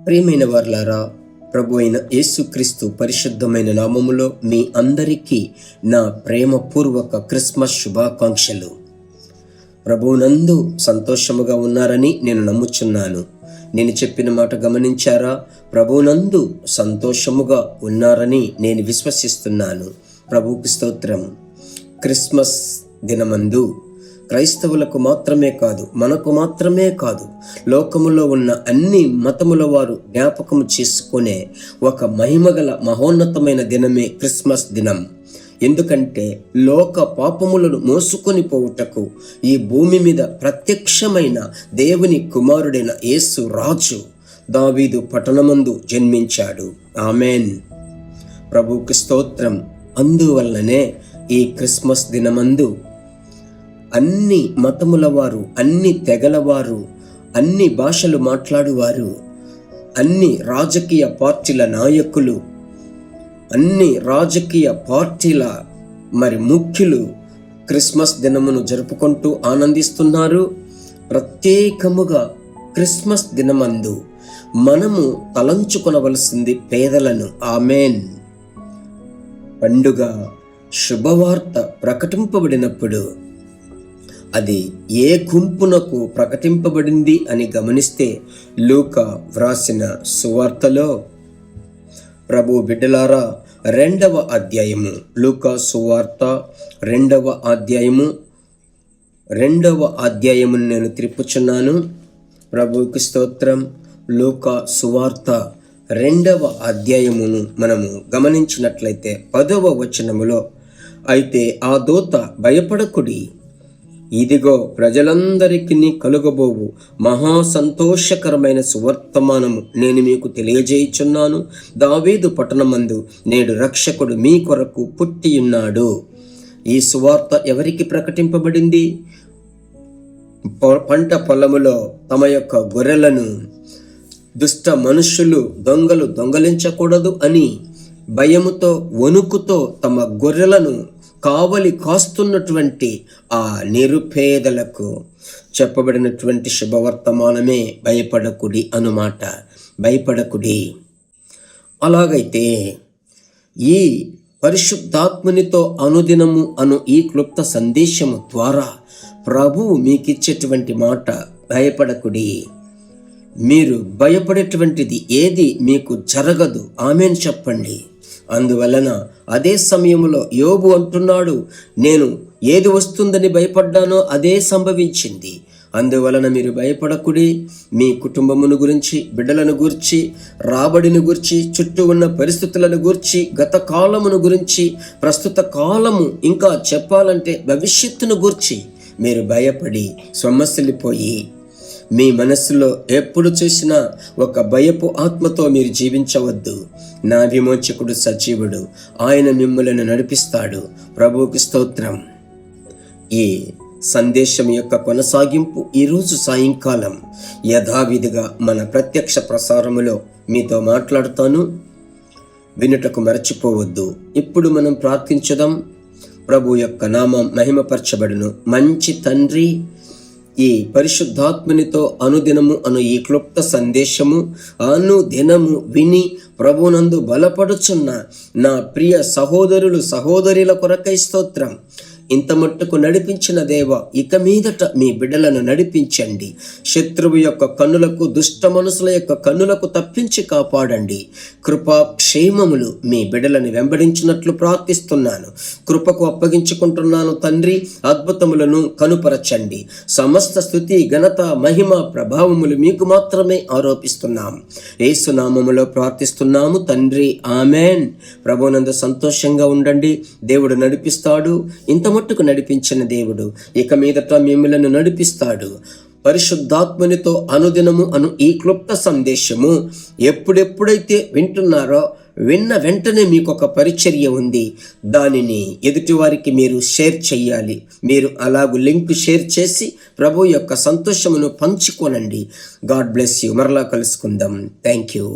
ప్రియమైన వారలారా, ప్రభు అయిన యేసుక్రీస్తు పరిశుద్ధమైన నామములో మీ అందరికీ నా ప్రేమపూర్వక క్రిస్మస్ శుభాకాంక్షలు. ప్రభువునందు సంతోషముగా ఉన్నారని నేను నమ్ముచున్నాను. నేను చెప్పిన మాట గమనించారా? ప్రభువునందు సంతోషముగా ఉన్నారని నేను విశ్వసిస్తున్నాను. ప్రభువుకి స్తోత్రం. క్రిస్మస్ దినమందు క్రైస్తవులకు మాత్రమే కాదు, మనకు మాత్రమే కాదు, లోకములో ఉన్న అన్ని మతముల వారు జ్ఞాపకం చేసుకునే ఒక మహిమగల మహోన్నతమైన దినమే క్రిస్మస్ దినం. ఎందుకంటే లోక పాపములను మోసుకొని పోవుటకు ఈ భూమి మీద ప్రత్యక్షమైన దేవుని కుమారుడైన యేసు రాజు దావీదు పట్టణమందు జన్మించాడు. ఆమెన్. ప్రభువుకి స్తోత్రం. అందువల్లనే ఈ క్రిస్మస్ దినమందు అన్ని మతముల వారు, అన్ని తెగల వారు, అన్ని భాషలు మాట్లాడువారు, అన్ని రాజకీయ పార్టీల నాయకులు, అన్ని రాజకీయ పార్టీల ముఖ్యులు క్రిస్మస్ దినమును జరుపుకుంటూ ఆనందిస్తున్నారు. ప్రత్యేకముగా క్రిస్మస్ దినమందు మనము తలంచుకొనవలసింది పేదలను. ఆమెన్. పండుగ శుభవార్త ప్రకటింపబడినప్పుడు అది ఏ గుంపునకు ప్రకటింపబడింది అని గమనిస్తే, లూకా వ్రాసిన సువార్తలో ప్రభు బిడ్డలారా 2వ అధ్యాయము, లూకా సువార్త 2వ అధ్యాయమును నేను తిప్పుచున్నాను. ప్రభువుకి స్తోత్రం. లూకా సువార్త 2వ అధ్యాయమును మనము గమనించినట్లయితే 10వ వచనములో, అయితే ఆ దూత భయపడకుడి, ఇదిగో ప్రజలందరికీ కలుగబోవు మహా సంతోషకరమైన సువర్తమానము నేను మీకు తెలియజేయుచున్నాను. దావీదు పట్టణమందు నేడు రక్షకుడు మీ కొరకు పుట్టియున్నాడు. ఈ సువార్త ఎవరికి ప్రకటింపబడింది? పంట పొలములో తమ యొక్క గొర్రెలను దుష్ట మనుష్యులు, దొంగలు దొంగలించకూడదు అని భయముతో, వణుకుతో తమ గొర్రెలను కావలి కాస్తున్నటువంటి ఆ నిరుపేదలకు చెప్పబడినటువంటి శుభవర్తమానమే భయపడకుడి అనుమాట. భయపడకుడి. అలాగైతే ఈ పరిశుద్ధాత్మనితో అనుదినము ఈ క్లుప్త సందేశము ద్వారా ప్రభువు మీకిచ్చేటువంటి మాట భయపడకుడి. మీరు భయపడేటువంటిది ఏది మీకు జరగదు. ఆమెన్ చెప్పండి. అందువలన అదే సమయంలో యోబు అంటున్నాడు, నేను ఏది వస్తుందని భయపడ్డానో అదే సంభవించింది. అందువలన మీరు భయపడకుడి. మీ కుటుంబమును గురించి, బిడ్డలను గురించి, రాబడిని గురించి, చుట్టూ ఉన్న పరిస్థితులను గురించి, గత కాలమును గురించి, ప్రస్తుత కాలము, ఇంకా చెప్పాలంటే భవిష్యత్తును గురించి మీరు భయపడి సొమ్మసిల్లిపోయి మీ మనస్సులో ఎప్పుడు చూసినా ఒక భయపు ఆత్మతో మీరు జీవించవద్దు. నా విమోచకుడు సజీవుడు, ఆయన మిమ్మల్ని నడిపిస్తాడు. ప్రభువుకి స్తోత్రం. ఈ సందేశం యొక్క కొనసాగింపు ఈరోజు సాయంకాలం యథావిధిగా మన ప్రత్యక్ష ప్రసారములో మీతో మాట్లాడుతాను. వినుటకు మరచిపోవద్దు. ఇప్పుడు మనం ప్రార్థించుదాం. ప్రభు యొక్క నామం మహిమపరచబడును. మంచి తండ్రి, ఈ పరిశుద్ధాత్మనితో అనుదినము ఈ క్లుప్త సందేశము అనుదినము విని ప్రభునందు బలపడుచున్న నా ప్రియ సహోదరులు, సహోదరుల కొరకై స్తోత్రం. ఇంత మట్టుకు నడిపించిన దేవ, ఇక మీదట మీ బిడ్డలను నడిపించండి. శత్రువు యొక్క కన్నులకు, దుష్ట మనుషుల యొక్క కన్నులకు తప్పించి కాపాడండి. కృపా క్షేమములు మీ బిడ్డలను వెంబడించినట్లు ప్రార్థిస్తున్నాను. కృపకు అప్పగించుకుంటున్నాను తండ్రి. అద్భుతములను కనుపరచండి. సమస్త స్తుతి, ఘనత, మహిమ, ప్రభావములు మీకు మాత్రమే ఆరోపిస్తున్నాం. యేసు నామములో ప్రార్థిస్తున్నాము తండ్రి. ఆమెన్. ప్రభువునందు సంతోషంగా ఉండండి. దేవుడు నడిపిస్తాడు. ఇంత మట్టుకు నడిపించిన దేవుడు ఇక మీదట మిమ్మలను నడిపిస్తాడు. పరిశుద్ధాత్మనితో అనుదినము ఈ క్లుప్త సందేశము ఎప్పుడెప్పుడైతే వింటున్నారో, విన్న వెంటనే మీకు ఒక పరిచర్య ఉంది. దానిని ఎదుటివారికి మీరు షేర్ చేయాలి. మీరు అలాగూ లింక్ షేర్ చేసి ప్రభు యొక్క సంతోషమును పంచుకోనండి. God bless you. మరలా కలుసుకుందాం. Thank you.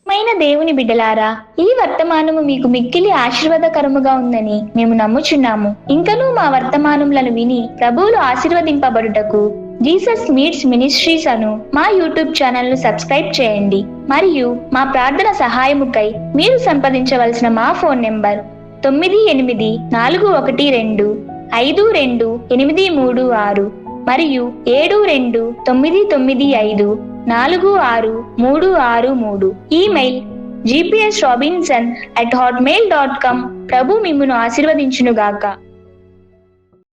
మైన దేవుని బిడ్డలారా, ఈ వర్తమానము మీకు మిక్కిలి ఆశీర్వాదకరముగా ఉందని మేము నమ్ముచున్నాము. ఇంకనూ మా వర్తమానములను విని ప్రభువులు ఆశీర్వదింపబడుటకు జీసస్ మీట్స్ మినిస్ట్రీస్ అను మా యూట్యూబ్ ఛానల్ ను సబ్స్క్రైబ్ చేయండి. మరియు మా ప్రార్థన సహాయముకై మీరు సంప్రదించవలసిన మా ఫోన్ నెంబర్ 984252836 మరియు 7299546363. Email gpsrobinson@hotmail.com. ప్రభు మిమ్మును ఆశీర్వదించునుగాక.